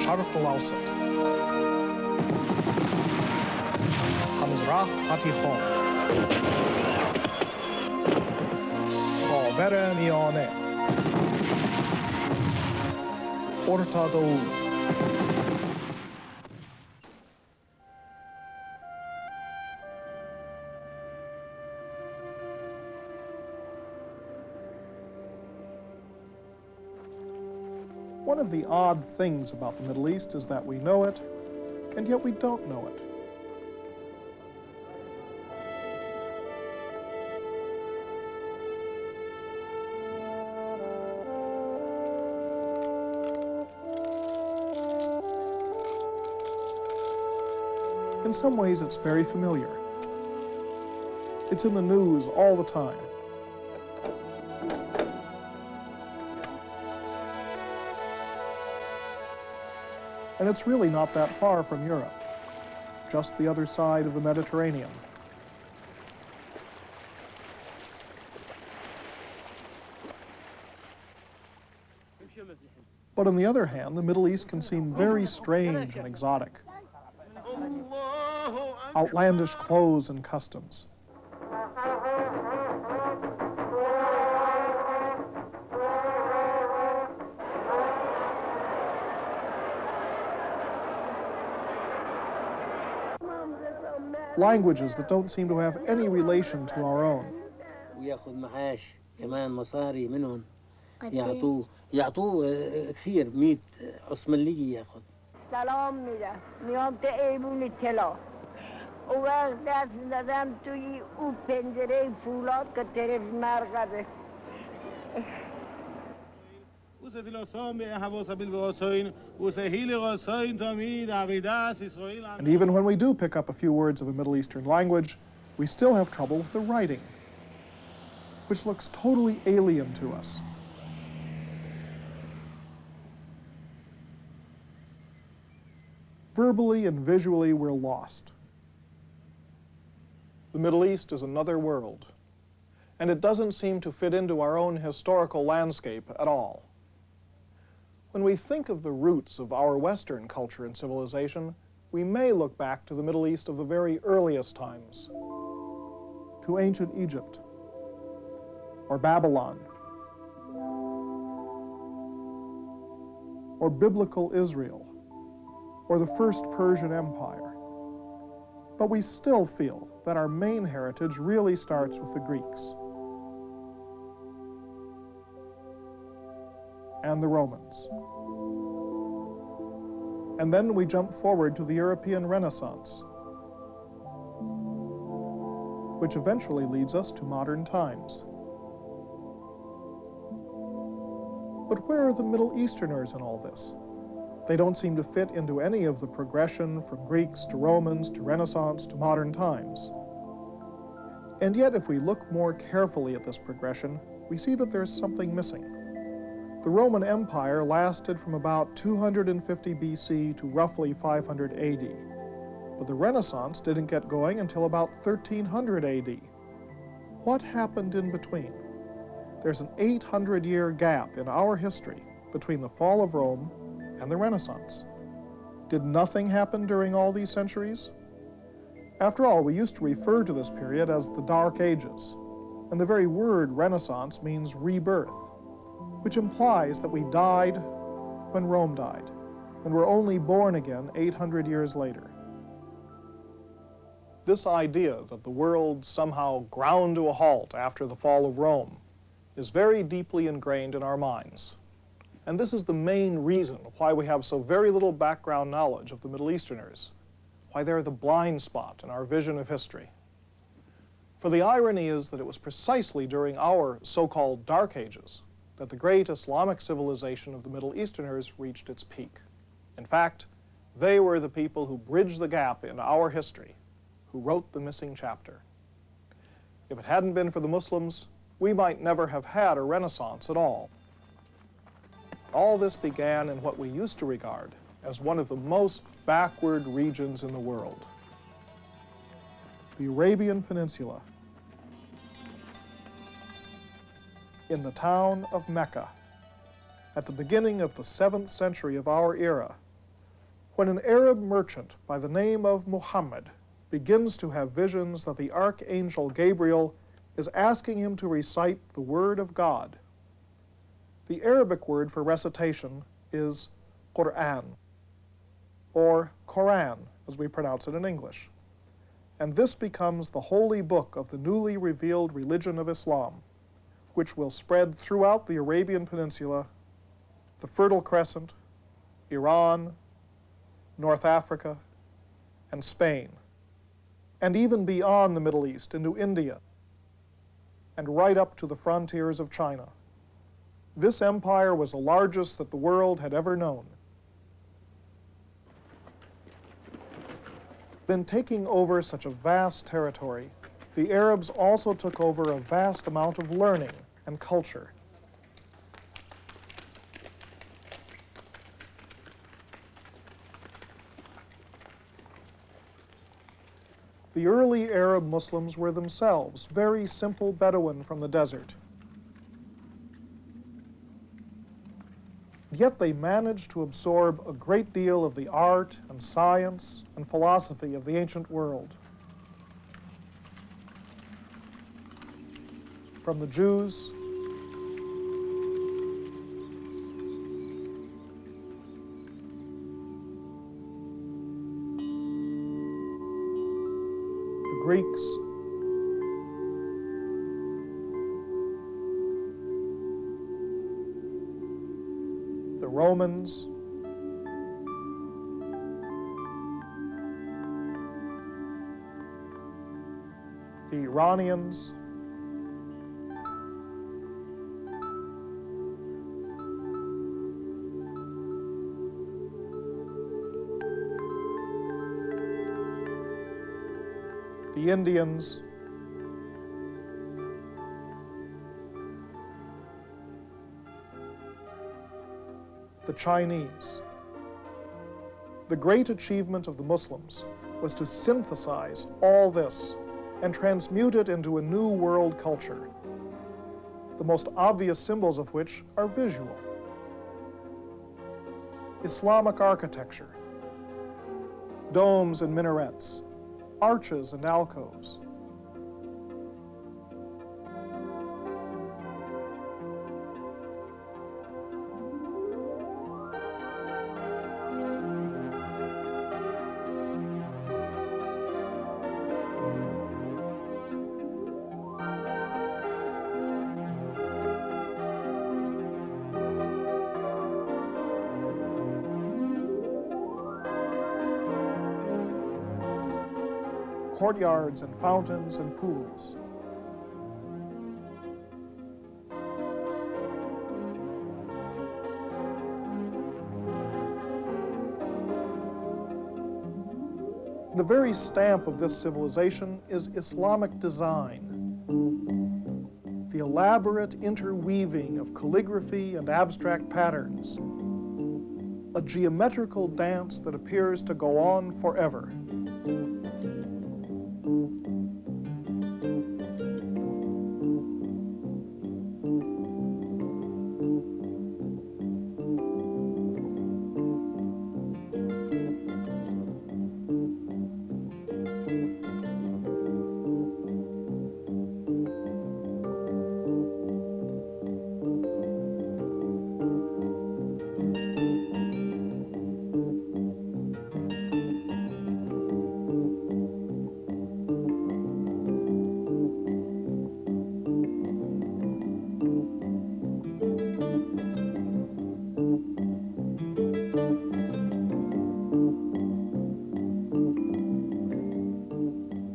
الشرق الأوسط המזרח התיכון חוברה מיונה אורתודוקס One of the odd things about the Middle East is that we know it, and yet we don't know it. In some ways, it's very familiar. It's in the news all the time. And it's really not that far from Europe, just the other side of the Mediterranean. But on the other hand, the Middle East can seem very strange and exotic. Outlandish clothes and customs. Languages that don't seem to have any relation to our own. And even when we do pick up a few words of a Middle Eastern language, we still have trouble with the writing, which looks totally alien to us. Verbally and visually, we're lost. The Middle East is another world, and it doesn't seem to fit into our own historical landscape at all. When we think of the roots of our Western culture and civilization, we may look back to the Middle East of the very earliest times, to ancient Egypt, or Babylon, or biblical Israel, or the First Persian Empire. But we still feel that our main heritage really starts with the Greeks and the Romans. And then we jump forward to the European Renaissance, which eventually leads us to modern times. But where are the Middle Easterners in all this? They don't seem to fit into any of the progression from Greeks to Romans to Renaissance to modern times. And yet, if we look more carefully at this progression, we see that there's something missing. The Roman Empire lasted from about 250 BC to roughly 500 AD. But the Renaissance didn't get going until about 1300 AD. What happened in between? There's an 800-year gap in our history between the fall of Rome and the Renaissance. Did nothing happen during all these centuries? After all, we used to refer to this period as the Dark Ages, and the very word Renaissance means rebirth, which implies that we died when Rome died, and were only born again 800 years later. This idea that the world somehow ground to a halt after the fall of Rome is very deeply ingrained in our minds. And this is the main reason why we have so very little background knowledge of the Middle Easterners, why they're the blind spot in our vision of history. For the irony is that it was precisely during our so-called Dark Ages that the great Islamic civilization of the Middle Easterners reached its peak. In fact, they were the people who bridged the gap in our history, who wrote the missing chapter. If it hadn't been for the Muslims, we might never have had a Renaissance at all. All this began in what we used to regard as one of the most backward regions in the world, the Arabian Peninsula. In the town of Mecca, at the beginning of the 7th century of our era, When an Arab merchant by the name of Muhammad begins to have visions that the archangel Gabriel is asking him to recite the word of God, the Arabic word for recitation is Qur'an, or Koran, as we pronounce it in English. And this becomes the holy book of the newly revealed religion of Islam, which will spread throughout the Arabian Peninsula, the Fertile Crescent, Iran, North Africa, and Spain, and even beyond the Middle East into India, and right up to the frontiers of China. This empire was the largest that the world had ever known. In taking over such a vast territory, the Arabs also took over a vast amount of learning and culture. The early Arab Muslims were themselves very simple Bedouin from the desert. Yet they managed to absorb a great deal of the art and science and philosophy of the ancient world. From the Jews, the Greeks, the Romans, the Iranians, the Indians, the Chinese. The great achievement of the Muslims was to synthesize all this and transmute it into a new world culture, the most obvious symbols of which are visual. Islamic architecture, domes and minarets, arches and alcoves. Courtyards and fountains and pools. The very stamp of this civilization is Islamic design. The elaborate interweaving of calligraphy and abstract patterns. A geometrical dance that appears to go on forever.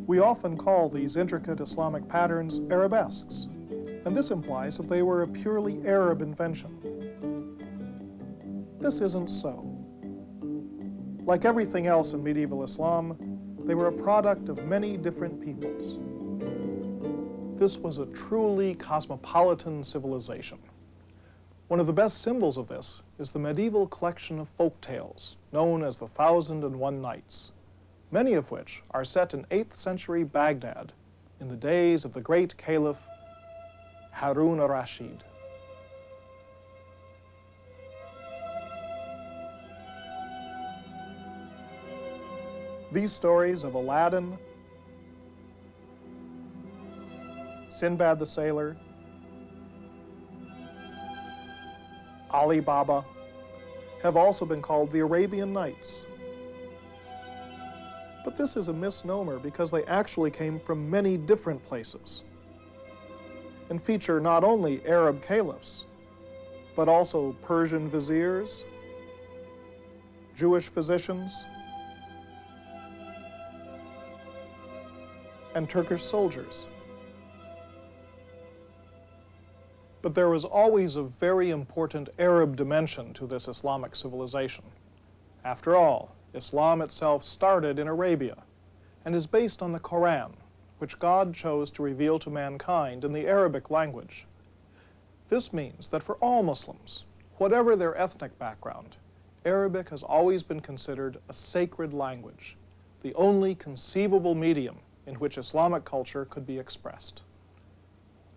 We often call these intricate Islamic patterns arabesques, and this implies that they were a purely Arab invention. This isn't so. Like everything else in medieval Islam, they were a product of many different peoples. This was a truly cosmopolitan civilization. One of the best symbols of this is the medieval collection of folk tales known as the 1001 Nights, many of which are set in 8th century Baghdad in the days of the great Caliph Harun al-Rashid. These stories of Aladdin, Sinbad the Sailor, Ali Baba, have also been called the Arabian Nights. But this is a misnomer because they actually came from many different places and feature not only Arab caliphs, but also Persian viziers, Jewish physicians, and Turkish soldiers. But there was always a very important Arab dimension to this Islamic civilization. After all, Islam itself started in Arabia and is based on the Quran, which God chose to reveal to mankind in the Arabic language. This means that for all Muslims, whatever their ethnic background, Arabic has always been considered a sacred language, the only conceivable medium in which Islamic culture could be expressed.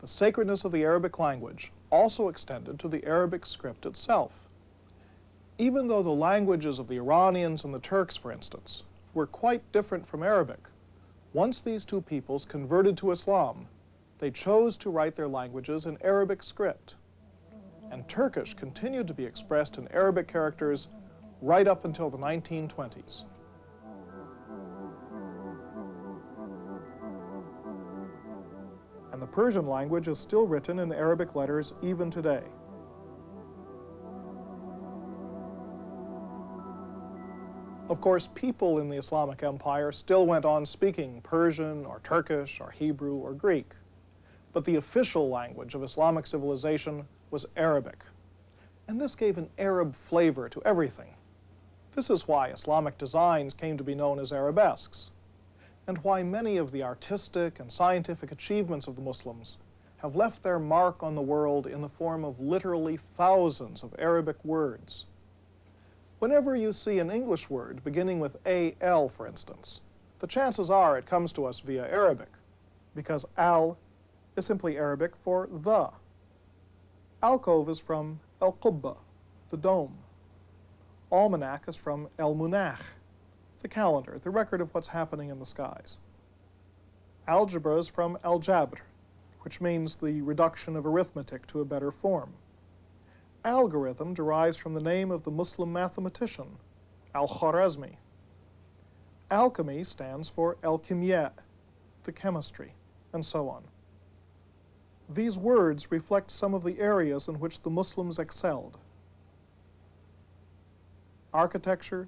The sacredness of the Arabic language also extended to the Arabic script itself. Even though the languages of the Iranians and the Turks, for instance, were quite different from Arabic, once these two peoples converted to Islam, they chose to write their languages in Arabic script. And Turkish continued to be expressed in Arabic characters right up until the 1920s. And the Persian language is still written in Arabic letters even today. Of course, people in the Islamic Empire still went on speaking Persian or Turkish or Hebrew or Greek, but the official language of Islamic civilization was Arabic. And this gave an Arab flavor to everything. This is why Islamic designs came to be known as arabesques, and why many of the artistic and scientific achievements of the Muslims have left their mark on the world in the form of literally thousands of Arabic words. Whenever you see an English word beginning with al, for instance, the chances are it comes to us via Arabic, because al is simply Arabic for the. Alcove is from al-Qubba, the dome. Almanac is from el-Munach, the calendar, the record of what's happening in the skies. Algebra is from al-Jabr, which means the reduction of arithmetic to a better form. Algorithm derives from the name of the Muslim mathematician, al-Khwarizmi. Alchemy stands for al-Kimya, the chemistry, and so on. These words reflect some of the areas in which the Muslims excelled. Architecture,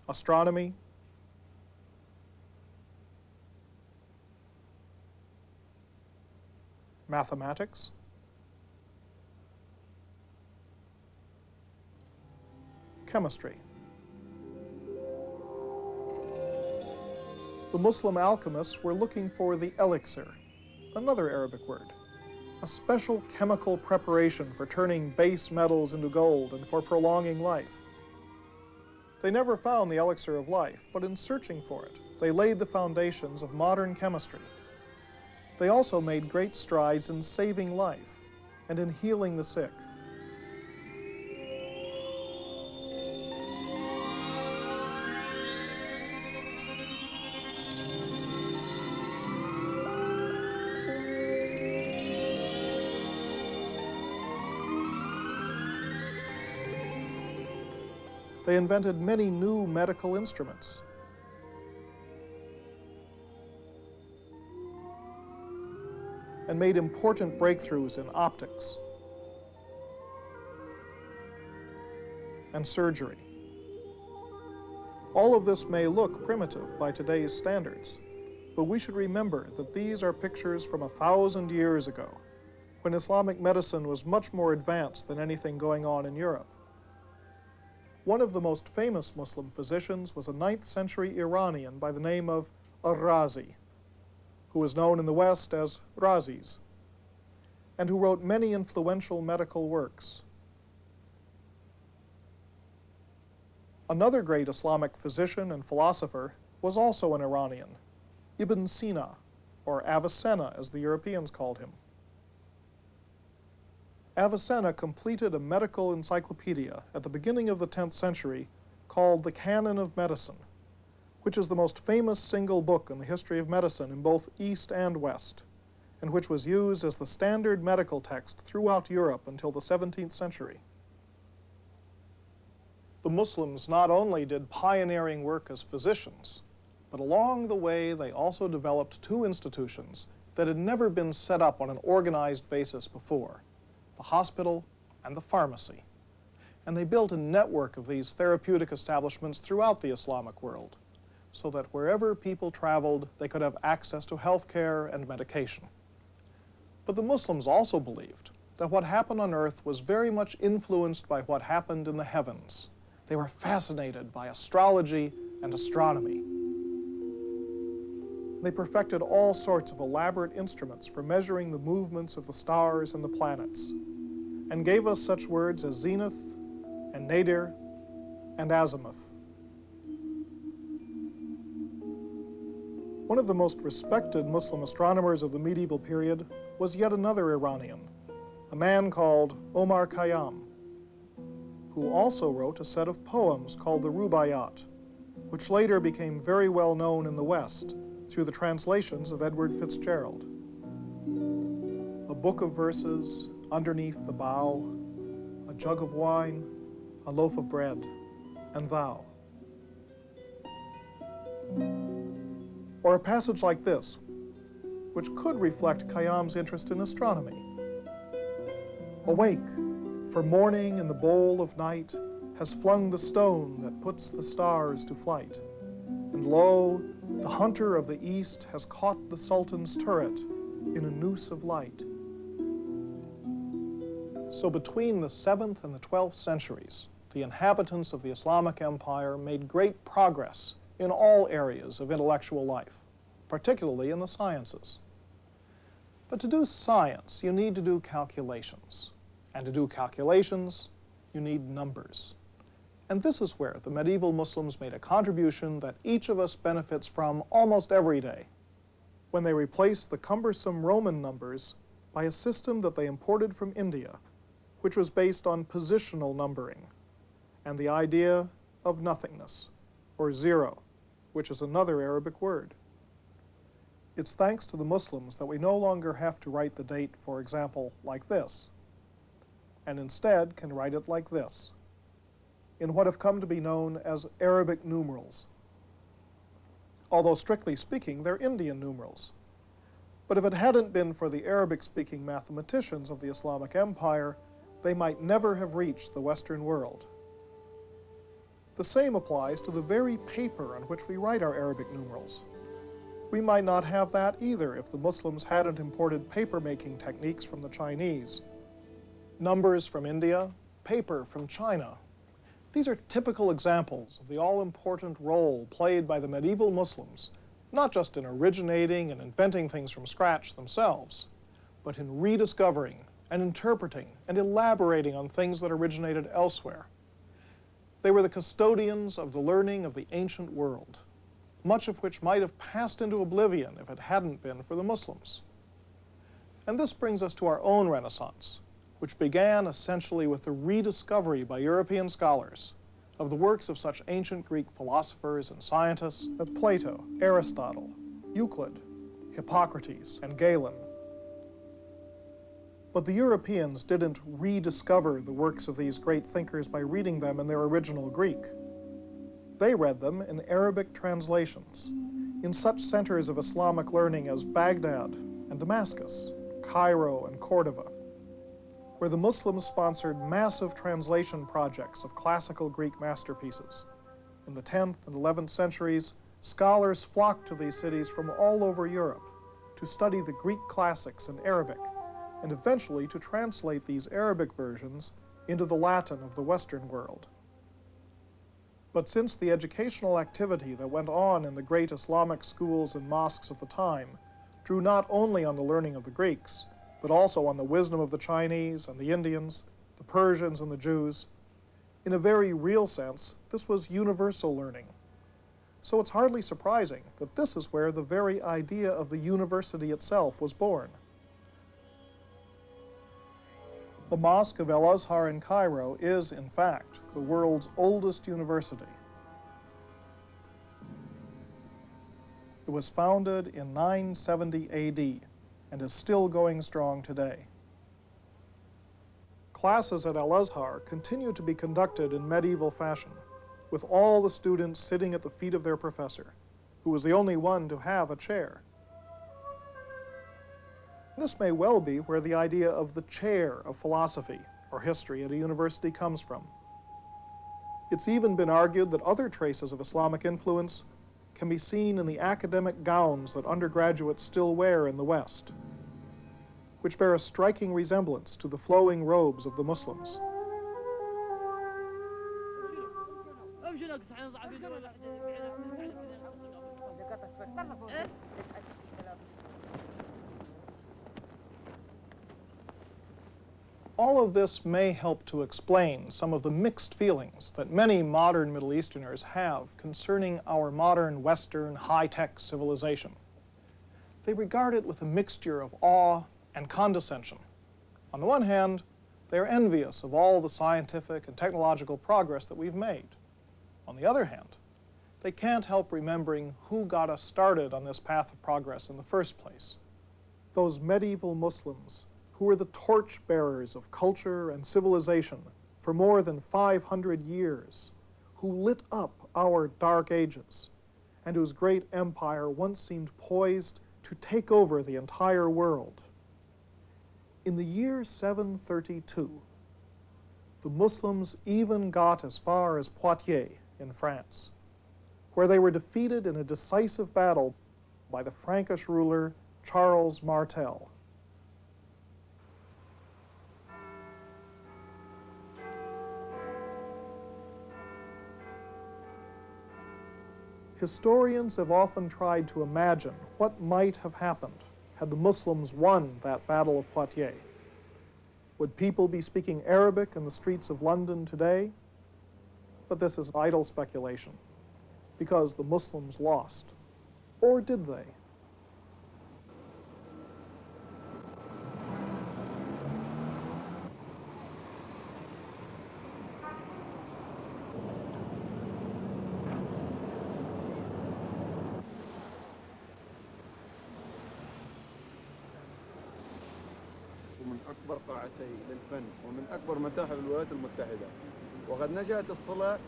astronomy, mathematics, chemistry. The Muslim alchemists were looking for the elixir, another Arabic word, a special chemical preparation for turning base metals into gold and for prolonging life. They never found the elixir of life, but in searching for it, they laid the foundations of modern chemistry. They also made great strides in saving life and in healing the sick. They invented many new medical instruments. And made important breakthroughs in optics and surgery. All of this may look primitive by today's standards, but we should remember that these are pictures from 1,000 years ago, when Islamic medicine was much more advanced than anything going on in Europe. One of the most famous Muslim physicians was a 9th century Iranian by the name of Ar-Razi, who was known in the West as Razis, and who wrote many influential medical works. Another great Islamic physician and philosopher was also an Iranian, Ibn Sina, or Avicenna as the Europeans called him. Avicenna completed a medical encyclopedia at the beginning of the 10th century called the Canon of Medicine, which is the most famous single book in the history of medicine in both East and West, and which was used as the standard medical text throughout Europe until the 17th century. The Muslims not only did pioneering work as physicians, but along the way they also developed two institutions that had never been set up on an organized basis before: the hospital and the pharmacy. And they built a network of these therapeutic establishments throughout the Islamic world, so that wherever people traveled, they could have access to health care and medication. But the Muslims also believed that what happened on earth was very much influenced by what happened in the heavens. They were fascinated by astrology and astronomy. They perfected all sorts of elaborate instruments for measuring the movements of the stars and the planets, and gave us such words as zenith and nadir and azimuth. One of the most respected Muslim astronomers of the medieval period was yet another Iranian, a man called Omar Khayyam, who also wrote a set of poems called the Rubaiyat, which later became very well known in the West through the translations of Edward Fitzgerald. A book of verses underneath the bough, a jug of wine, a loaf of bread, and thou. Or a passage like this, which could reflect Khayyam's interest in astronomy. Awake, for morning in the bowl of night has flung the stone that puts the stars to flight. And lo, the hunter of the east has caught the Sultan's turret in a noose of light. So between the 7th and the 12th centuries, the inhabitants of the Islamic Empire made great progress in all areas of intellectual life, particularly in the sciences. But to do science, you need to do calculations. And to do calculations, you need numbers. And this is where the medieval Muslims made a contribution that each of us benefits from almost every day, when they replaced the cumbersome Roman numbers by a system that they imported from India, which was based on positional numbering and the idea of nothingness, or zero, which is another Arabic word. It's thanks to the Muslims that we no longer have to write the date, for example, like this, and instead can write it like this, in what have come to be known as Arabic numerals. Although strictly speaking, they're Indian numerals. But if it hadn't been for the Arabic-speaking mathematicians of the Islamic Empire, they might never have reached the Western world. The same applies to the very paper on which we write our Arabic numerals. We might not have that either if the Muslims hadn't imported paper-making techniques from the Chinese. Numbers from India, paper from China. These are typical examples of the all-important role played by the medieval Muslims, not just in originating and inventing things from scratch themselves, but in rediscovering and interpreting and elaborating on things that originated elsewhere. They were the custodians of the learning of the ancient world, much of which might have passed into oblivion if it hadn't been for the Muslims. And this brings us to our own Renaissance, which began essentially with the rediscovery by European scholars of the works of such ancient Greek philosophers and scientists as Plato, Aristotle, Euclid, Hippocrates, and Galen. But the Europeans didn't rediscover the works of these great thinkers by reading them in their original Greek. They read them in Arabic translations, in such centers of Islamic learning as Baghdad and Damascus, Cairo and Cordova, where the Muslims sponsored massive translation projects of classical Greek masterpieces. In the 10th and 11th centuries, scholars flocked to these cities from all over Europe to study the Greek classics in Arabic, and eventually to translate these Arabic versions into the Latin of the Western world. But since the educational activity that went on in the great Islamic schools and mosques of the time drew not only on the learning of the Greeks, but also on the wisdom of the Chinese and the Indians, the Persians and the Jews, in a very real sense, this was universal learning. So it's hardly surprising that this is where the very idea of the university itself was born. The Mosque of Al-Azhar in Cairo is, in fact, the world's oldest university. It was founded in 970 AD and is still going strong today. Classes at Al-Azhar continue to be conducted in medieval fashion, with all the students sitting at the feet of their professor, who was the only one to have a chair. This may well be where the idea of the chair of philosophy or history at a university comes from. It's even been argued that other traces of Islamic influence can be seen in the academic gowns that undergraduates still wear in the West, which bear a striking resemblance to the flowing robes of the Muslims. All of this may help to explain some of the mixed feelings that many modern Middle Easterners have concerning our modern Western high-tech civilization. They regard it with a mixture of awe and condescension. On the one hand, they are envious of all the scientific and technological progress that we've made. On the other hand, they can't help remembering who got us started on this path of progress in the first place. Those medieval Muslims who were the torch-bearers of culture and civilization for more than 500 years, who lit up our dark ages, and whose great empire once seemed poised to take over the entire world. In the year 732, the Muslims even got as far as Poitiers in France, where they were defeated in a decisive battle by the Frankish ruler Charles Martel. Historians have often tried to imagine what might have happened had the Muslims won that Battle of Poitiers. Would people be speaking Arabic in the streets of London today? But this is idle speculation, because the Muslims lost. Or did they? ومن أكبر قاعتي للفن ومن أكبر متاحف الولايات المتحدة، وقد نشأت الصلة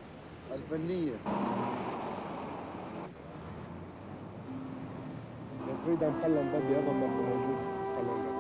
الفنية. بس إذا مخلم بدي أضل موجود.